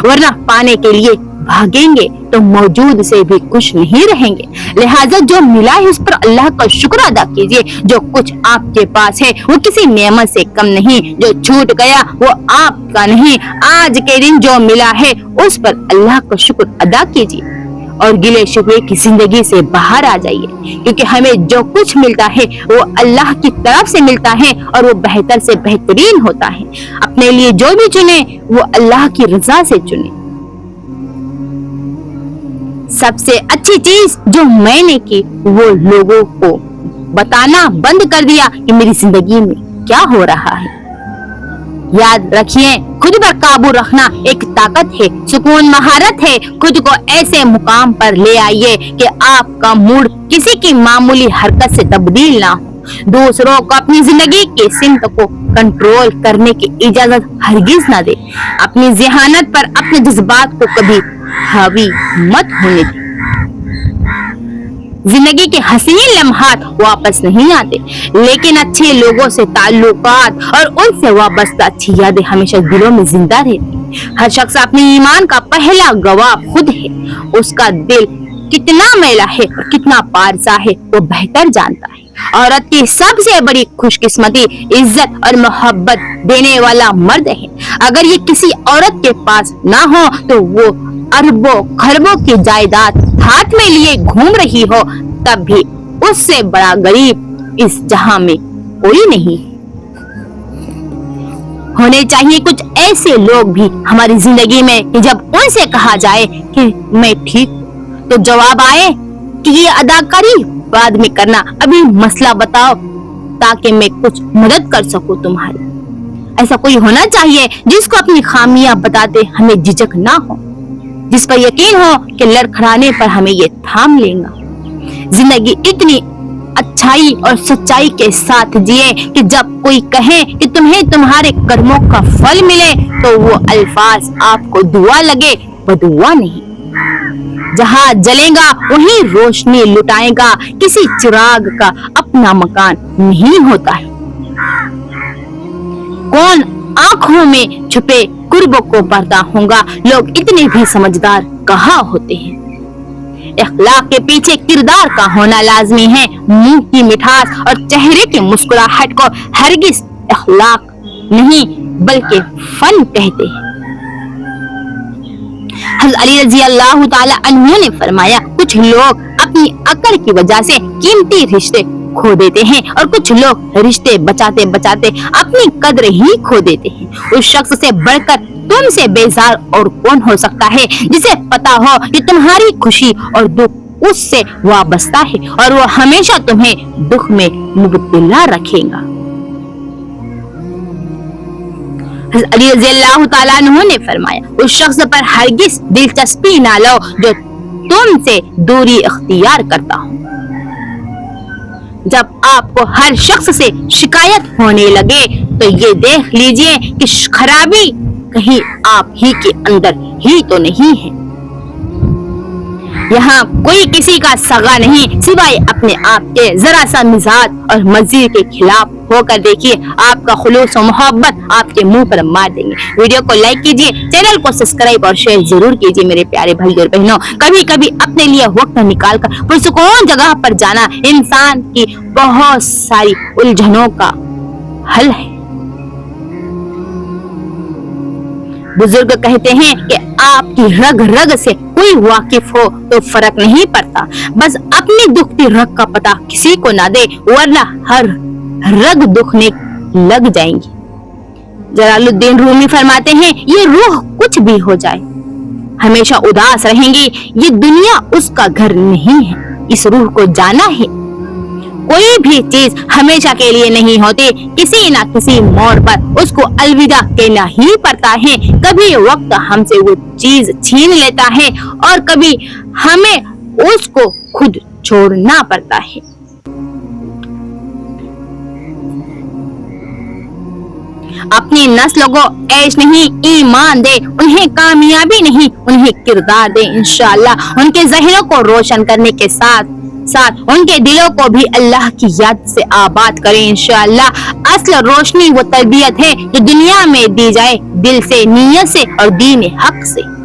ورنہ پانے کے لیے بھاگیں گے تو موجود سے بھی خوش نہیں رہیں گے۔ لہٰذا جو ملا ہے اس پر اللہ کا شکر ادا کیجیے۔ جو کچھ آپ کے پاس ہے وہ کسی نعمت سے کم نہیں، جو چھوٹ گیا وہ آپ کا نہیں۔ آج کے دن جو ملا ہے اس پر اللہ کا شکر ادا کیجیے اور گلے شکوے کی زندگی سے باہر آ جائیے، کیونکہ ہمیں جو کچھ ملتا ہے وہ اللہ کی طرف سے ملتا ہے اور وہ بہتر سے بہترین ہوتا ہے۔ اپنے لیے جو بھی چنے وہ اللہ کی رضا سے چنے۔ سب سے اچھی چیز جو میں نے کی وہ لوگوں کو بتانا بند کر دیا کہ میری زندگی میں کیا ہو رہا ہے۔ یاد رکھیے، خود پر قابو رکھنا ایک طاقت ہے، سکون مہارت ہے۔ خود کو ایسے مقام پر لے آئیے کہ آپ کا موڈ کسی کی معمولی حرکت سے تبدیل نہ ہو۔ دوسروں کو اپنی زندگی کی سمت کو کنٹرول کرنے کی اجازت ہرگز نہ دے۔ اپنی ذہانت پر اپنے جذبات کو کبھی حاوی مت ہونے دے۔ زندگی کے حسین لمحات واپس نہیں آتے، لیکن اچھے لوگوں سے تعلقات اور ان سے وابستہ اچھی یادیں ہمیشہ دلوں میں زندہ رہتی۔ ہر شخص اپنے ایمان کا پہلا گواہ خود ہے۔ اس کا دل کتنا میلا ہے اور کتنا پارسا ہے وہ بہتر جانتا ہے۔ عورت کی سب سے بڑی خوش قسمتی عزت اور محبت دینے والا مرد ہے۔ اگر یہ کسی عورت کے پاس نہ ہو تو وہ اربوں خربوں کی جائیداد ہاتھ میں لیے گھوم رہی ہو، تب بھی اس سے بڑا غریب اس جہاں میں کوئی نہیں۔ ہونے چاہیے کچھ ایسے لوگ بھی ہماری زندگی میں کہ جب ان سے کہا جائے کہ میں ٹھیک تو جواب آئے کہ یہ اداکاری بعد میں کرنا، ابھی مسئلہ بتاؤ تاکہ میں کچھ مدد کر سکوں تمہاری۔ ایسا کوئی ہونا چاہیے جس کو اپنی خامیاں بتاتے ہمیں جھجک نہ ہو، جس پر یقین ہو کہ لڑکھڑانے پر ہمیں یہ تھام لے گا۔ زندگی اتنی اچھائی اور سچائی کے ساتھ جیے کہ جب کوئی کہے کہ تمہیں تمہارے کرموں کا پھل ملے تو وہ الفاظ آپ کو دعا لگے، بدعا نہیں۔ جہاں جلے گا وہیں روشنی لٹائے گا، کسی چراغ کا اپنا مکان نہیں ہوتا ہے۔ کون آنکھوں میں چھپے قرب کو پردہ ہوگا، لوگ اتنے بھی سمجھدار کہاں ہوتے ہیں۔ اخلاق کے پیچھے کردار کا ہونا لازمی ہے۔ منہ کی مٹھاس اور چہرے کی مسکراہٹ کو ہرگز اخلاق نہیں بلکہ فن کہتے ہیں۔ حضرت علی رضی اللہ تعالی عنہ نے فرمایا، کچھ لوگ اپنی عقل کی وجہ سے قیمتی رشتے کھو دیتے ہیں اور کچھ لوگ رشتے بچاتے بچاتے اپنی قدر ہی کھو دیتے ہیں۔ اس شخص سے بڑھ کر تم سے بیزار اور کون ہو سکتا ہے جسے پتا ہو کہ تمہاری خوشی اور دکھ اس سے وابستہ ہے اور وہ ہمیشہ تمہیں دکھ میں مبتلا رکھے گا۔ حضرت علی رضی اللہ تعالیٰ عنہ نے فرمایا، اس شخص پر ہرگز دلچسپی نہ لو جو تم سے دوری اختیار کرتا ہوں۔ جب آپ کو ہر شخص سے شکایت ہونے لگے تو یہ دیکھ لیجئے کہ خرابی کہیں آپ ہی کے اندر ہی تو نہیں ہے۔ یہاں کوئی کسی کا سگا نہیں سوائے اپنے آپ کے۔ ذرا سا مزاج اور مرضی کے خلاف ہو کر دیکھیے، آپ کا خلوص و محبت آپ کے منہ پر مار دیں گے۔ ویڈیو کو لائک کیجیے، چینل کو سبسکرائب اور شیئر ضرور کیجیے میرے پیارے بھائی اور بہنوں۔ کبھی کبھی اپنے لیے وقت نکال کر پرسکون جگہ پر جانا انسان کی بہت ساری الجھنوں کا حل ہے۔ بزرگ کہتے ہیں کہ آپ کی رگ رگ سے کوئی واقف ہو تو فرق نہیں پڑتا، بس اپنی دکھتی رگ کا پتہ کسی کو نہ دے ورنہ ہر رگ دکھنے لگ جائیں گی۔ جلال الدین رومی فرماتے ہیں، یہ روح کچھ بھی ہو جائے ہمیشہ اداس رہیں گی، یہ دنیا اس کا گھر نہیں ہے، اس روح کو جانا ہے۔ کوئی بھی چیز ہمیشہ کے لیے نہیں ہوتی، کسی نہ کسی موڑ پر اس کو الوداع کہنا ہی پڑتا ہے۔ کبھی وقت ہم سے وہ چیز چھین لیتا ہے اور کبھی ہمیں اس کو خود چھوڑنا پڑتا ہے۔ اپنی نسل کو عیش نہیں ایمان دے، انہیں کامیابی نہیں انہیں کردار دے۔ انشاءاللہ ان کے ذہنوں کو روشن کرنے کے ساتھ ان کے دلوں کو بھی اللہ کی یاد سے آباد کریں۔ انشاءاللہ اصل روشنی وہ تربیت ہے جو دنیا میں دی جائے دل سے، نیت سے اور دین حق سے۔